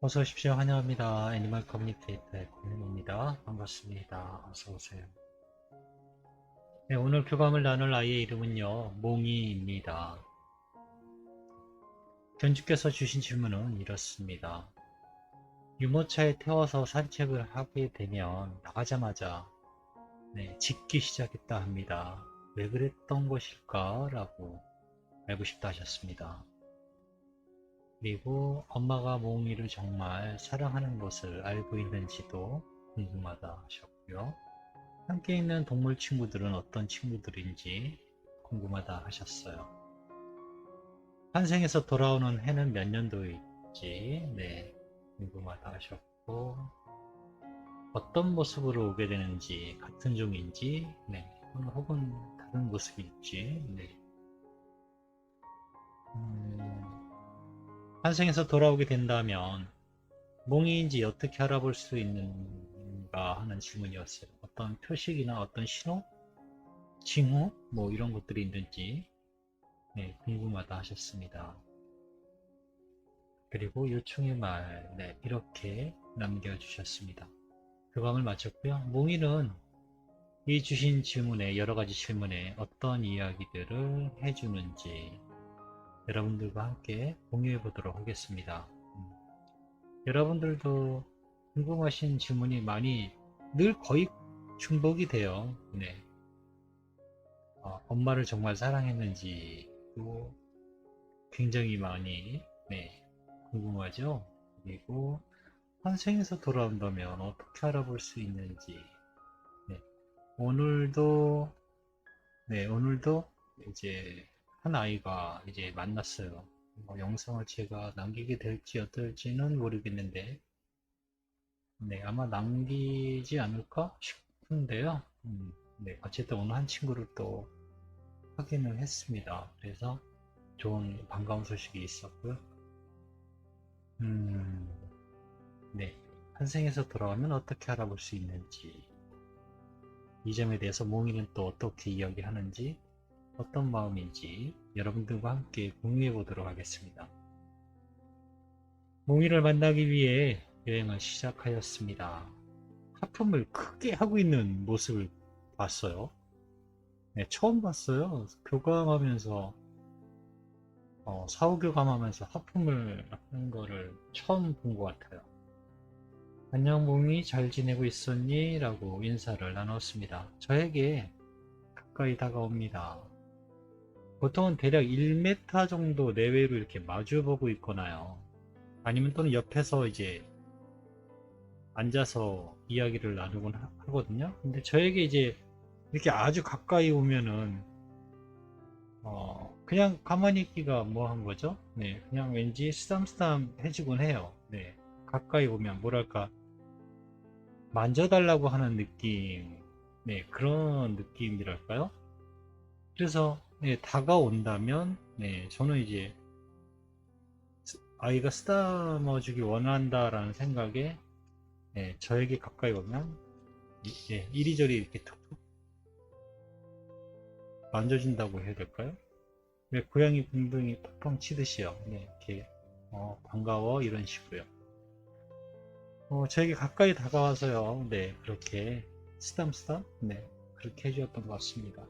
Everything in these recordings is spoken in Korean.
어서 오십시오. 환영합니다. 애니멀 커뮤니케이터의 권현우입니다. 반갑습니다. 어서 오세요. 네, 오늘 교감을 나눌 아이의 이름은요, 몽이입니다. 견주께서 주신 질문은 이렇습니다. 유모차에 태워서 산책을 하게 되면 나가자마자 짖기 시작했다 합니다. 왜 그랬던 것일까? 라고 알고 싶다 하셨습니다. 그리고 엄마가 몽이를 정말 사랑하는 것을 알고 있는지도 궁금하다 하셨고요. 함께 있는 동물 친구들은 어떤 친구들인지 궁금하다 하셨어요. 환생에서 돌아오는 해는 몇 년도일지 궁금하다 하셨고, 어떤 모습으로 오게 되는지, 같은 종인지 혹은 다른 모습일지 환생에서 돌아오게 된다면 몽이인지 어떻게 알아볼 수 있는가 하는 질문이었어요. 어떤 표식이나 어떤 신호, 징후 이런 것들이 있는지 궁금하다 하셨습니다. 그리고 요청의 말 이렇게 남겨주셨습니다. 교감을 마쳤고요. 몽이는 이 주신 질문에 여러 가지 질문에 어떤 이야기들을 해주는지 여러분들과 함께 공유해 보도록 하겠습니다. 여러분들도 궁금하신 질문이 많이 늘 거의 중복이 돼요. 엄마를 정말 사랑했는지도 굉장히 많이 궁금하죠. 그리고 환생에서 돌아온다면 어떻게 알아볼 수 있는지 네, 오늘도 오늘도 이제 한 아이가 이제 만났어요. 영상을 제가 남기게 될지 어떨지는 모르겠는데 아마 남기지 않을까 싶은데요. 어쨌든 오늘 한 친구를 또 확인을 했습니다. 그래서 좋은 반가운 소식이 있었고요. 음, 네. 환생에서 돌아오면 어떻게 알아볼 수 있는지, 이 점에 대해서 몽이는 또 어떻게 이야기하는지, 어떤 마음인지 여러분들과 함께 공유해 보도록 하겠습니다. 몽이를 만나기 위해 여행을 시작하였습니다. 하품을 크게 하고 있는 모습을 봤어요. 처음 봤어요. 교감하면서, 사후 교감하면서 하품을 하는 거를 처음 본 것 같아요. 안녕 몽이 잘 지내고 있었니? 라고 인사를 나눴습니다. 저에게 가까이 다가옵니다. 보통은 대략 1m 정도 내외로 이렇게 마주보고 있거나요. 아니면 또는 옆에서 이제 앉아서 이야기를 나누곤 하거든요. 근데 저에게 이제 이렇게 아주 가까이 오면은 그냥 가만히 있기가 뭐한 거죠. 그냥 왠지 쓰담쓰담 해주곤 해요. 가까이 오면 뭐랄까 만져달라고 하는 느낌, 그런 느낌이랄까요? 그래서 다가온다면 저는 이제 아이가 쓰다듬어주기 원한다라는 생각에 저에게 가까이 오면 이리저리 이렇게 툭툭 만져준다고 해야 될까요? 고양이 붕둥이 팡팡 치듯이요. 이렇게 반가워 이런 식으로요. 저에게 가까이 다가와서요. 그렇게 쓰담쓰담 그렇게 해주었던 것 같습니다.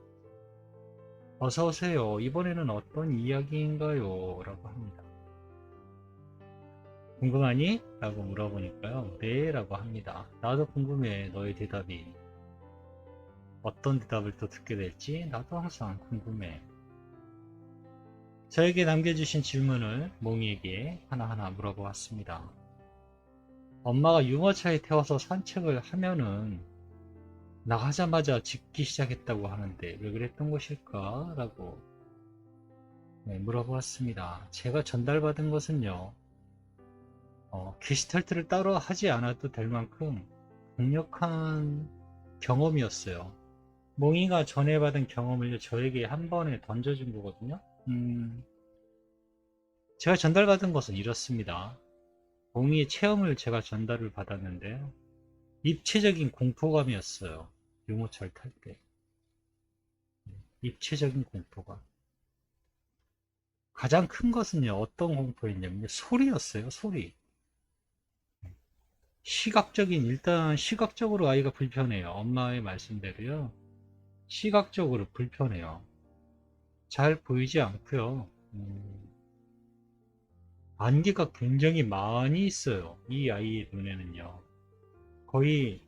어서 오세요. 이번에는 어떤 이야기인가요? 라고 합니다. 궁금하니? 라고 물어보니까요. 네 라고 합니다. 나도 궁금해. 너의 대답이. 어떤 대답을 또 듣게 될지 나도 항상 궁금해. 저에게 남겨주신 질문을 몽이에게 하나하나 물어보았습니다. 엄마가 유모차에 태워서 산책을 하면은 나가자마자 짖기 시작했다고 하는데 왜 그랬던 것일까? 라고 물어보았습니다. 제가 전달받은 것은요. 게시탈트를 따로 하지 않아도 될 만큼 강력한 경험이었어요. 몽이가 전에 받은 경험을 저에게 한 번에 던져준 거거든요. 제가 전달받은 것은 이렇습니다. 몽이의 체험을 제가 전달을 받았는데 입체적인 공포감이었어요. 유모차를 탈 때. 입체적인 공포감. 가장 큰 것은요, 어떤 공포였냐면요, 소리였어요, 소리. 일단 시각적으로 아이가 불편해요. 엄마의 말씀대로요. 시각적으로 불편해요. 잘 보이지 않고요. 안개가 굉장히 많이 있어요. 이 아이의 눈에는요. 거의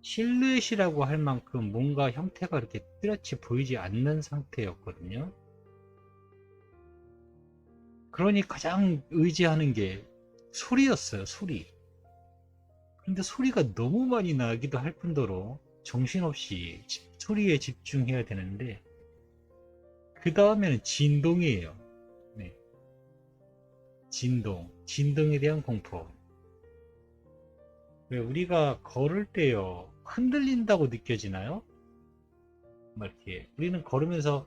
실루엣이라고 할 만큼 뭔가 형태가 이렇게 뚜렷이 보이지 않는 상태였거든요. 그러니 가장 의지하는 게 소리였어요, 소리. 근데 소리가 너무 많이 나기도 할 뿐더러 정신없이 소리에 집중해야 되는데, 그 다음에는 진동이에요. 네, 진동에 대한 공포. 왜 우리가 걸을 때요, 흔들린다고 느껴지나요? 막 이렇게 우리는 걸으면서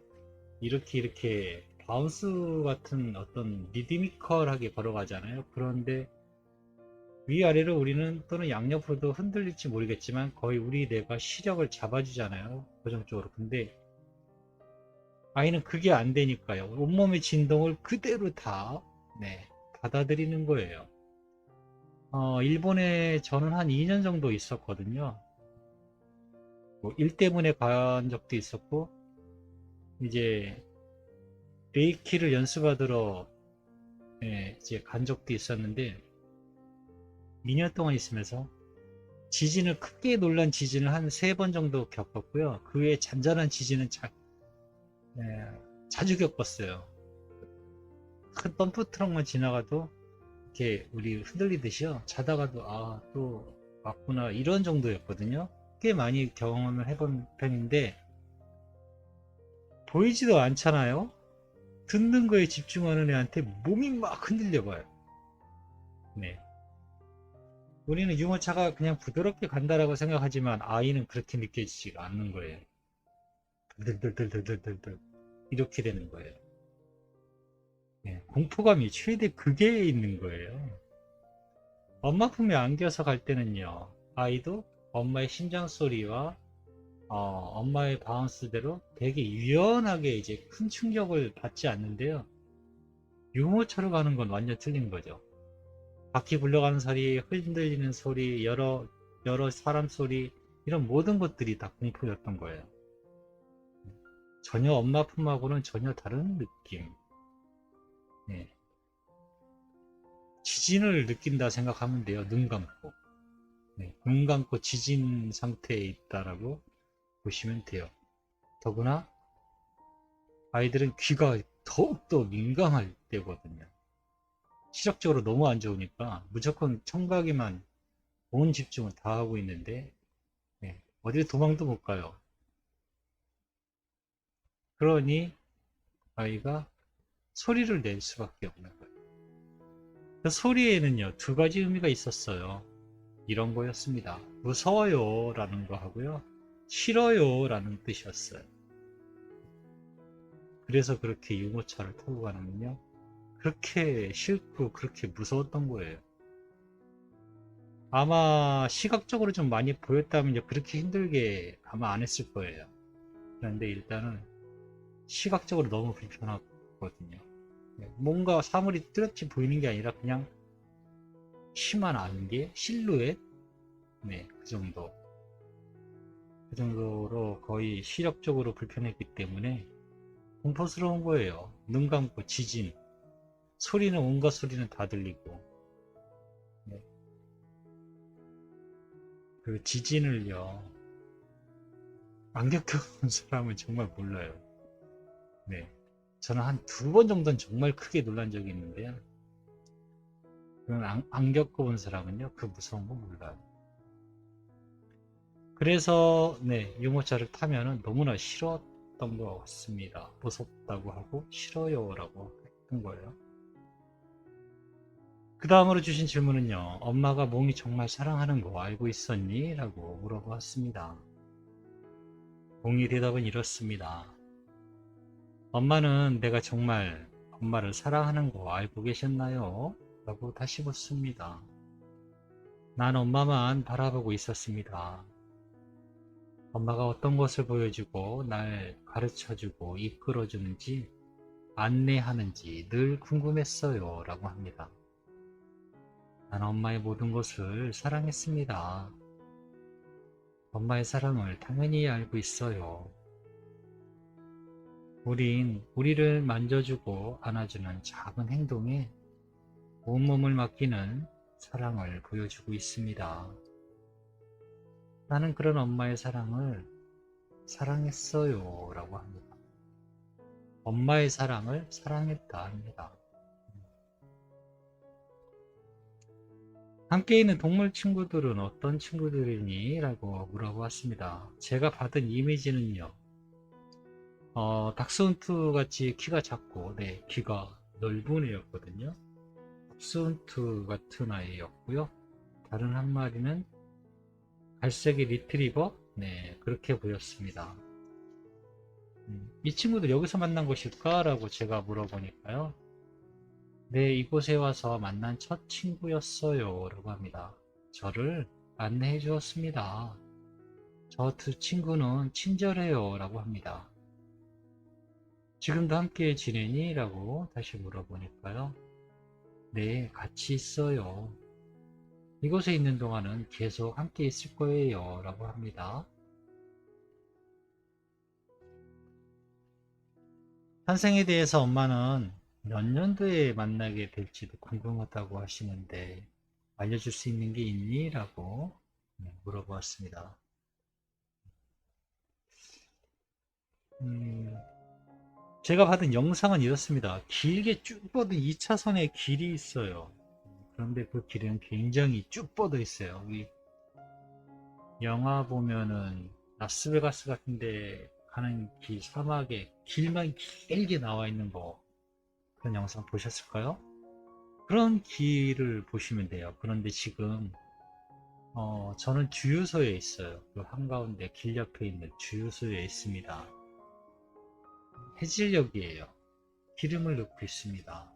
이렇게 바운스 같은 어떤 리드미컬하게 걸어가잖아요. 그런데 위아래로 우리는 또는 양옆으로도 흔들릴지 모르겠지만 거의 우리 뇌가 시력을 잡아주잖아요. 고정적으로. 근데 아이는 그게 안 되니까요. 온몸의 진동을 그대로 다, 네, 받아들이는 거예요. 일본에 저는 한 2년 정도 있었거든요. 뭐 일 때문에 간 적도 있었고, 이제 레이키를 연수받으러, 예, 이제 간 적도 있었는데, 2년 동안 있으면서 지진을 크게 놀란 지진을 한 3번 정도 겪었고요. 그 외에 잔잔한 지진은 예, 자주 겪었어요. 큰 덤프 트럭만 지나가도 이렇게 우리 흔들리듯이요. 자다가도 또 왔구나 이런 정도였거든요. 꽤 많이 경험을 해본 편인데 보이지도 않잖아요. 듣는 거에 집중하는 애한테 몸이 막 흔들려 봐요. 네. 우리는 유모차가 그냥 부드럽게 간다라고 생각하지만 아이는 그렇게 느껴지지가 않는 거예요. 들들들들들들들 이렇게 되는 거예요. 네. 공포감이 최대 극에 있는 거예요. 엄마 품에 안겨서 갈 때는요, 아이도 엄마의 심장 소리와 엄마의 바운스대로 되게 유연하게 이제 큰 충격을 받지 않는데요. 유모차로 가는 건 완전 틀린 거죠. 바퀴 굴러가는 소리, 흔들리는 소리, 여러 사람 소리, 이런 모든 것들이 다 공포였던 거예요. 전혀 엄마 품하고는 전혀 다른 느낌. 네. 지진을 느낀다 생각하면 돼요. 눈 감고. 네. 눈 감고 지진 상태에 있다라고 보시면 돼요. 더구나 아이들은 귀가 더욱더 민감할 때거든요. 시력적으로 너무 안 좋으니까 무조건 청각에만 온 집중을 다 하고 있는데 어딜 도망도 못 가요. 그러니 아이가 소리를 낼 수밖에 없는 거예요. 그 소리에는요, 두 가지 의미가 있었어요. 이런 거였습니다. 무서워요 라는 거 하고요, 싫어요 라는 뜻이었어요. 그래서 그렇게 유모차를 타고 가는군요. 그렇게 싫고 그렇게 무서웠던 거예요. 아마 시각적으로 좀 많이 보였다면 이제 그렇게 힘들게 아마 안 했을 거예요. 그런데 일단은 시각적으로 너무 불편하거든요. 뭔가 사물이 뚜렷이 보이는 게 아니라 그냥 심한 안개, 실루엣, 네, 그 정도. 그 정도로 거의 시력적으로 불편했기 때문에 공포스러운 거예요. 눈 감고 지진, 소리는 온갖 소리는 다 들리고, 네, 그 지진을요, 안 겪어본 사람은 정말 몰라요. 네. 저는 한 2번 정도는 정말 크게 놀란 적이 있는데요. 그건 안 겪어본 사람은요, 그 무서운 거 몰라요. 그래서, 네, 유모차를 타면은 너무나 싫었던 것 같습니다. 무섭다고 하고, 싫어요 라고 했던 거예요. 그 다음으로 주신 질문은요, 엄마가 몽이 정말 사랑하는 거 알고 있었니? 라고 물어보았습니다. 몽의 대답은 이렇습니다. 엄마는 내가 정말 엄마를 사랑하는 거 알고 계셨나요? 라고 다시 묻습니다. 난 엄마만 바라보고 있었습니다. 엄마가 어떤 것을 보여주고 날 가르쳐주고 이끌어주는지 안내하는지 늘 궁금했어요. 라고 합니다. 난 엄마의 모든 것을 사랑했습니다. 엄마의 사랑을 당연히 알고 있어요. 우린 우리를 만져주고 안아주는 작은 행동에 온몸을 맡기는 사랑을 보여주고 있습니다. 나는 그런 엄마의 사랑을 사랑했어요 라고 합니다. 엄마의 사랑을 사랑했다 합니다. 함께 있는 동물 친구들은 어떤 친구들이니? 라고 물어보았습니다. 제가 받은 이미지는요, 닥스훈트 같이 키가 작고, 네, 귀가 넓은 애였거든요. 닥스훈트 같은 아이였고요. 다른 한 마리는 갈색의 리트리버? 네, 그렇게 보였습니다. 이 친구들 여기서 만난 것일까? 라고 제가 물어보니까요. 네, 이곳에 와서 만난 첫 친구였어요. 라고 합니다. 저를 안내해 주었습니다. 저 두 친구는 친절해요. 라고 합니다. 지금도 함께 지내니? 라고 다시 물어보니까요. 네, 같이 있어요. 이곳에 있는 동안은 계속 함께 있을 거예요. 라고 합니다. 탄생에 대해서 엄마는 몇 년도에 만나게 될지도 궁금하다고 하시는데 알려줄 수 있는 게 있니? 라고 물어보았습니다. 제가 받은 영상은 이렇습니다. 길게 쭉 뻗은 2차선의 길이 있어요. 그런데 그 길은 굉장히 쭉 뻗어 있어요. 영화 보면은 라스베가스 같은데 가는 길, 사막에 길만 길게 나와 있는 거, 그런 영상 보셨을까요? 그런 길을 보시면 돼요. 그런데 지금 저는 주유소에 있어요. 그 한가운데 길 옆에 있는 주유소에 있습니다. 해질녘이에요. 기름을 넣고 있습니다.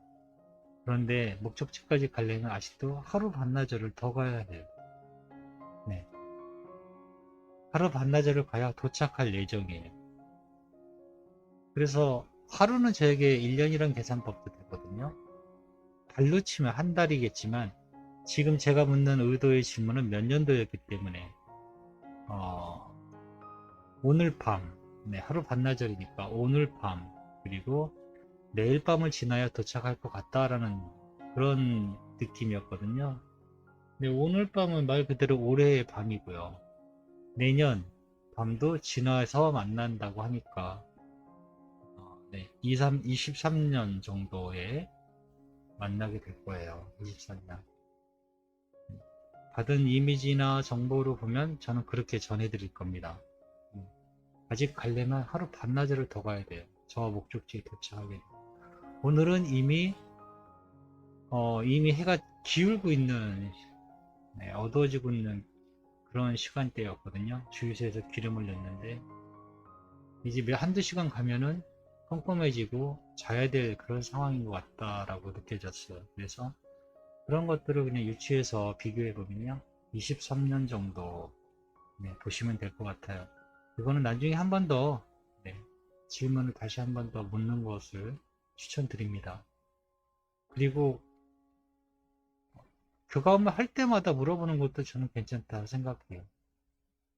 그런데 목적지까지 가려면 아직도 하루 반나절을 더 가야 해요. 네. 하루 반나절을 가야 도착할 예정이에요. 그래서 하루는 저에게 1년이란 계산법도 되거든요. 달로 치면 한 달이겠지만 지금 제가 묻는 의도의 질문은 몇 년도였기 때문에 오늘 밤, 네, 하루 반나절이니까 오늘 밤 그리고 내일 밤을 지나야 도착할 것 같다라는 그런 느낌이었거든요. 근데 오늘 밤은 말 그대로 올해의 밤이고요. 내년 밤도 지나서 만난다고 하니까 네, 23년 정도에 만나게 될 거예요. 23년. 받은 이미지나 정보로 보면 저는 그렇게 전해드릴 겁니다. 아직 가려면 하루 반나절을 더 가야 돼요. 저 목적지에 도착하게. 오늘은 이미 해가 기울고 있는, 네, 어두워지고 있는 그런 시간대였거든요. 주유소에서 기름을 넣는데 이제 한두 시간 가면은 컴컴해지고 자야 될 그런 상황인 것 같다라고 느껴졌어요. 그래서 그런 것들을 그냥 유추해서 비교해 보면요, 23년 정도 보시면 될 것 같아요. 이거는 나중에 한 번 더 질문을 다시 한 번 더 묻는 것을 추천드립니다. 그리고 교감을 할 때마다 물어보는 것도 저는 괜찮다 생각해요.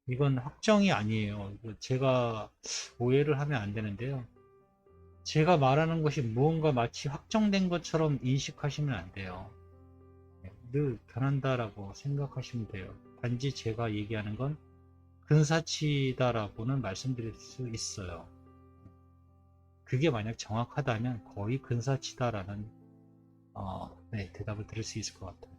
이건 확정이 아니에요. 제가 오해를 하면 안 되는데요. 제가 말하는 것이 무언가 마치 확정된 것처럼 인식하시면 안 돼요. 늘 변한다라고 생각하시면 돼요. 단지 제가 얘기하는 건 근사치다라고는 말씀드릴 수 있어요. 그게 만약 정확하다면 거의 근사치다라는 대답을 드릴 수 있을 것 같아요.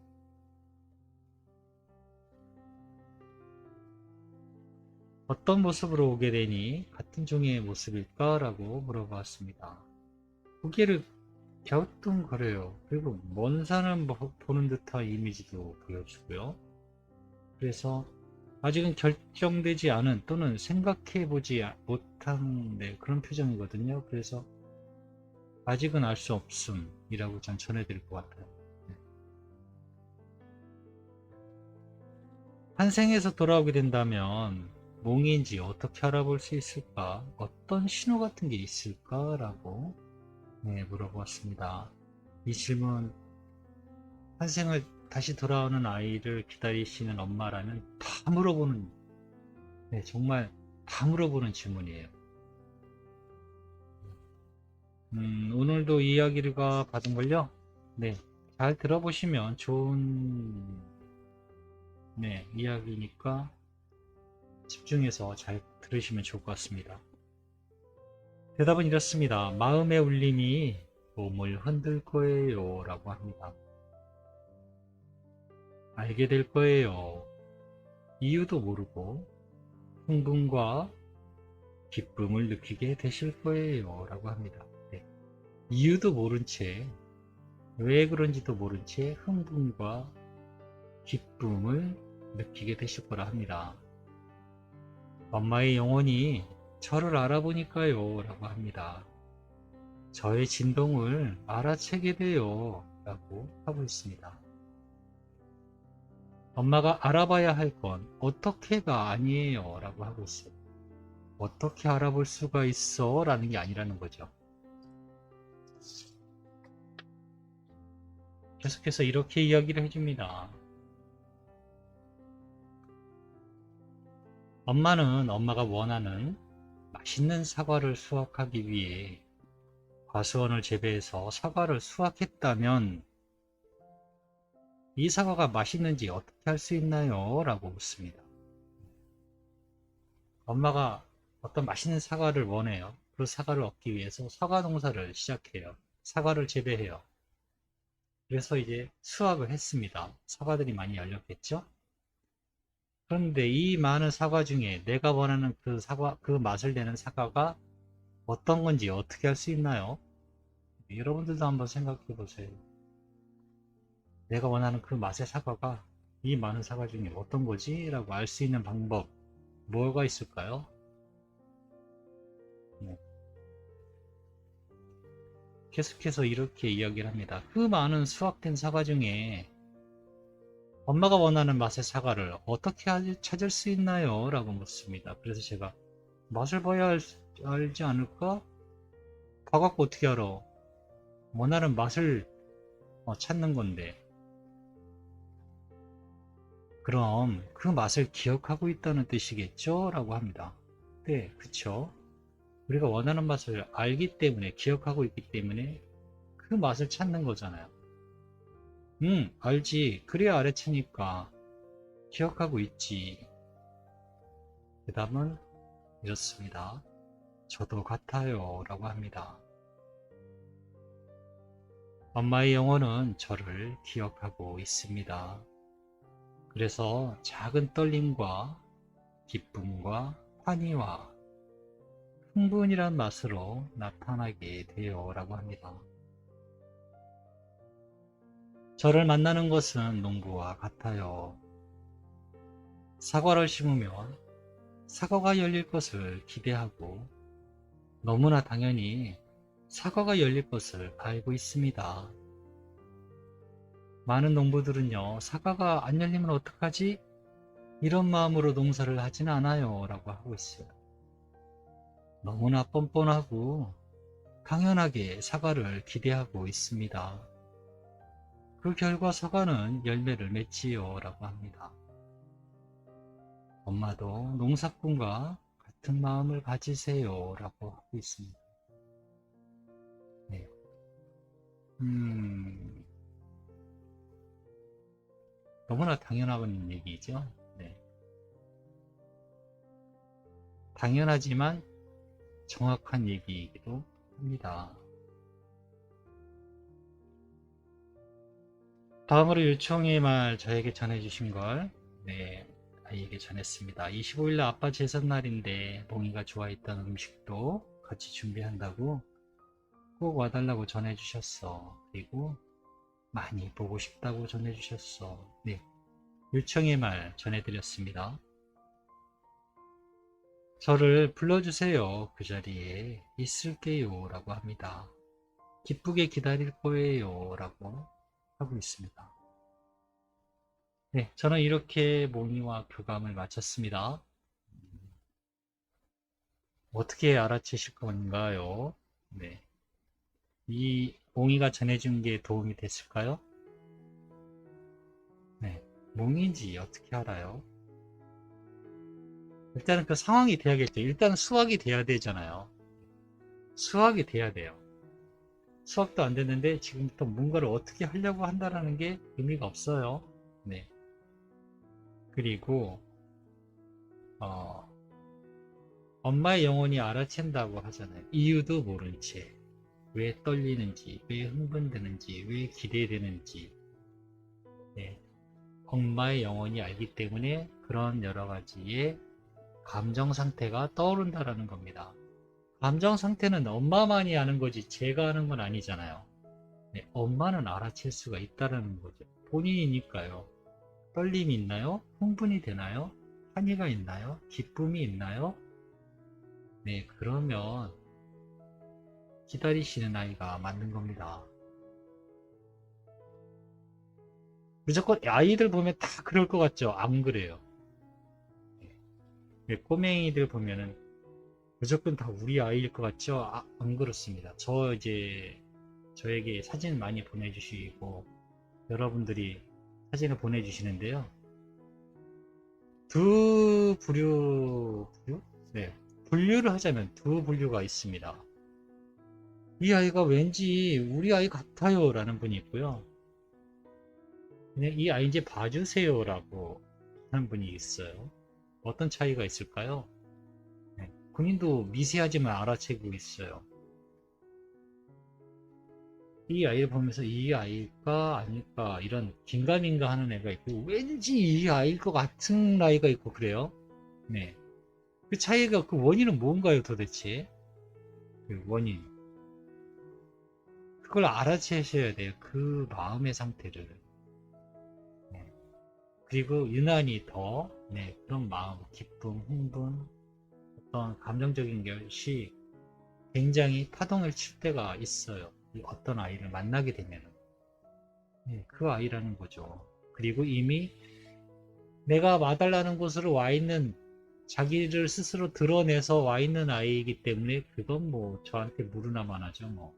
어떤 모습으로 오게 되니 같은 종의 모습일까? 라고 물어봤습니다. 고개를 갸우뚱거려요. 그리고 먼 산을 보는 듯한 이미지도 보여주고요. 그래서 아직은 결정되지 않은 또는 생각해보지 못한 그런 표정이거든요. 그래서 아직은 알 수 없음이라고 전 전해드릴 것 같아요. 환생에서 돌아오게 된다면 몽인지 어떻게 알아볼 수 있을까? 어떤 신호 같은 게 있을까? 라고 물어보았습니다. 이 질문, 환생을 다시 돌아오는 아이를 기다리시는 엄마라면 다 물어보는, 네, 정말 다 물어보는 질문이에요. 오늘도 이야기가 받은 걸요? 네, 잘 들어보시면 좋은, 네, 이야기니까 집중해서 잘 들으시면 좋을 것 같습니다. 대답은 이렇습니다. 마음의 울림이 몸을 흔들 거예요 라고 합니다. 알게 될 거예요. 이유도 모르고 흥분과 기쁨을 느끼게 되실 거예요 라고 합니다. 네. 이유도 모른 채, 왜 그런지도 모른 채 흥분과 기쁨을 느끼게 되실 거라 합니다. 엄마의 영혼이 저를 알아보니까요 라고 합니다. 저의 진동을 알아채게 돼요 라고 하고 있습니다. 엄마가 알아봐야 할 건 어떻게가 아니에요 라고 하고 있어요. 어떻게 알아볼 수가 있어 라는 게 아니라는 거죠. 계속해서 이렇게 이야기를 해줍니다. 엄마는 엄마가 원하는 맛있는 사과를 수확하기 위해 과수원을 재배해서 사과를 수확했다면 이 사과가 맛있는지 어떻게 할 수 있나요? 라고 묻습니다. 엄마가 어떤 맛있는 사과를 원해요. 그 사과를 얻기 위해서 사과 농사를 시작해요. 사과를 재배해요. 그래서 이제 수확을 했습니다. 사과들이 많이 열렸겠죠? 그런데 이 많은 사과 중에 내가 원하는 그 사과, 그 맛을 내는 사과가 어떤 건지 어떻게 할 수 있나요? 여러분들도 한번 생각해 보세요. 내가 원하는 그 맛의 사과가 이 많은 사과 중에 어떤 거지? 라고 알 수 있는 방법, 뭐가 있을까요? 네. 계속해서 이렇게 이야기를 합니다. 그 많은 수확된 사과 중에 엄마가 원하는 맛의 사과를 어떻게 찾을 수 있나요? 라고 묻습니다. 그래서 제가 맛을 봐야 알지 않을까? 봐갖고 어떻게 알아? 원하는 맛을 찾는 건데 그럼 그 맛을 기억하고 있다는 뜻이겠죠? 라고 합니다. 네, 그쵸? 우리가 원하는 맛을 알기 때문에 기억하고 있기 때문에 그 맛을 찾는 거잖아요. 알지. 그래야 알아채니까 기억하고 있지. 대답은 이렇습니다. 저도 같아요. 라고 합니다. 엄마의 영혼은 저를 기억하고 있습니다. 그래서 작은 떨림과 기쁨과 환희와 흥분이란 맛으로 나타나게 돼요. 라고 합니다. 저를 만나는 것은 농부와 같아요. 사과를 심으면 사과가 열릴 것을 기대하고 너무나 당연히 사과가 열릴 것을 알고 있습니다. 많은 농부들은요, 사과가 안 열리면 어떡하지? 이런 마음으로 농사를 하진 않아요. 라고 하고 있어요. 너무나 뻔뻔하고 당연하게 사과를 기대하고 있습니다. 그 결과 사과는 열매를 맺지요. 라고 합니다. 엄마도 농사꾼과 같은 마음을 가지세요. 라고 하고 있습니다. 네. 너무나 당연한 얘기죠. 네. 당연하지만 정확한 얘기이기도 합니다. 다음으로 요청의 말 저에게 전해주신 걸 네, 아이에게 전했습니다. 25일날 아빠 제삿날인데 몽이가 좋아했던 음식도 같이 준비한다고 꼭 와달라고 전해주셨어. 그리고 많이 보고 싶다고 전해주셨어. 네, 요청의 말 전해드렸습니다. 저를 불러주세요. 그 자리에 있을게요. 라고 합니다. 기쁘게 기다릴 거예요. 라고 하고 있습니다. 네, 저는 이렇게 몽이와 교감을 마쳤습니다. 어떻게 알아채실 건가요? 네. 이 몽이가 전해준 게 도움이 됐을까요? 몽인지 어떻게 알아요? 일단은 그 상황이 돼야겠죠. 일단 수학이 돼야 되잖아요. 수학이 돼야 돼요. 수학도 안 됐는데 지금부터 뭔가를 어떻게 하려고 한다라는 게 의미가 없어요. 네. 그리고 어, 엄마의 영혼이 알아챈다고 하잖아요. 이유도 모른 채. 왜 떨리는지, 왜 흥분되는지, 왜 기대되는지. 네. 엄마의 영혼이 알기 때문에 그런 여러 가지의 감정 상태가 떠오른다라는 겁니다. 감정 상태는 엄마만이 아는 거지 제가 아는 건 아니잖아요. 네, 엄마는 알아챌 수가 있다는 거죠. 본인이니까요. 떨림이 있나요? 흥분이 되나요? 환희가 있나요? 기쁨이 있나요? 네, 그러면 기다리시는 아이가 맞는 겁니다. 무조건 아이들 보면 다 그럴 것 같죠? 안 그래요. 네, 꼬맹이들 보면은 무조건 다 우리 아이일 것 같죠? 안 그렇습니다. 저에게 사진 많이 보내주시고 여러분들이 사진을 보내주시는데요. 두 부류? 네. 분류를 하자면 두 분류가 있습니다. 이 아이가 왠지 우리 아이 같아요 라는 분이 있고요. 그냥 이 아이 이제 봐주세요 라고 하는 분이 있어요. 어떤 차이가 있을까요? 네. 본인도 미세하지만 알아채고 있어요. 이 아이를 보면서 이 아이가 아닐까 이런 긴가민가 하는 애가 있고 왠지 이 아이일 것 같은 아이가 있고 그래요. 네. 그 차이가 그 원인은 뭔가요 도대체? 그 원인. 그걸 알아채셔야 돼요. 그 마음의 상태를. 네. 그리고 유난히 더 네, 그런 마음, 기쁨, 흥분, 어떤 감정적인 것이 굉장히 파동을 칠 때가 있어요. 이 어떤 아이를 만나게 되면 네, 그 아이라는 거죠. 그리고 이미 내가 와달라는 곳으로 와 있는 자기를 스스로 드러내서 와 있는 아이이기 때문에 그건 뭐 저한테 물으나만 하죠. 뭐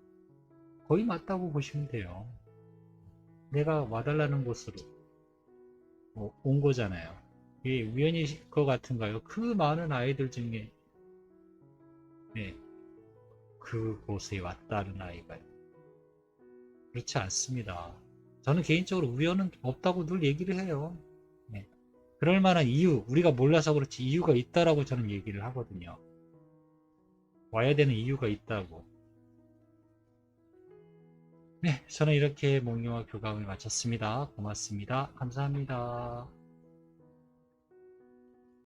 거의 맞다고 보시면 돼요. 내가 와달라는 곳으로 온 거잖아요. 이게 우연일 것 같은가요? 그 많은 아이들 중에 네, 그곳에 왔다는 아이가요. 그렇지 않습니다. 저는 개인적으로 우연은 없다고 늘 얘기를 해요. 네. 그럴 만한 이유, 우리가 몰라서 그렇지 이유가 있다라고 저는 얘기를 하거든요. 와야 되는 이유가 있다고. 네, 저는 이렇게 몽유와 교감을 마쳤습니다. 고맙습니다. 감사합니다.